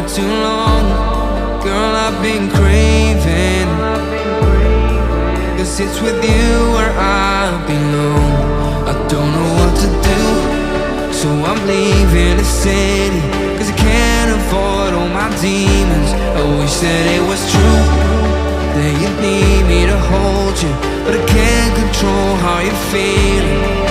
too long. Girl, I've been craving, 'cause it's with you where I belong. I don't know what to do, so I'm leaving the city, 'cause I can't avoid all my demons. I wish that it was true, that you need me to hold you, but I can't control how you're feeling.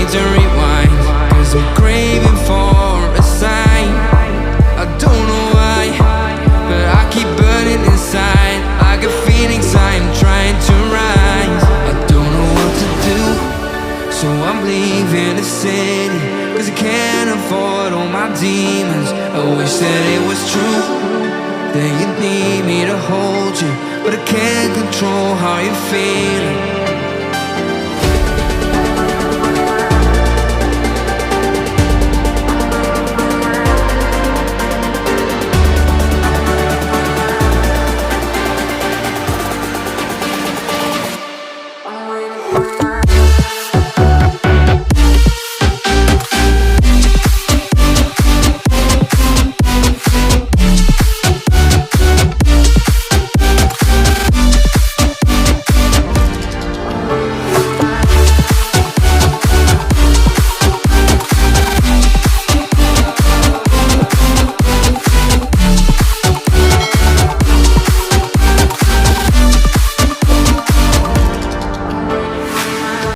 To rewind, 'cause I'm craving for a sign. I don't know why, but I keep burning inside, like a phoenix I am trying to rise. I don't know what to do, so I'm leaving the city, 'cause I can't avoid all my demons. I wish that it was true, that you need me to hold you, but I can't control how you're feeling.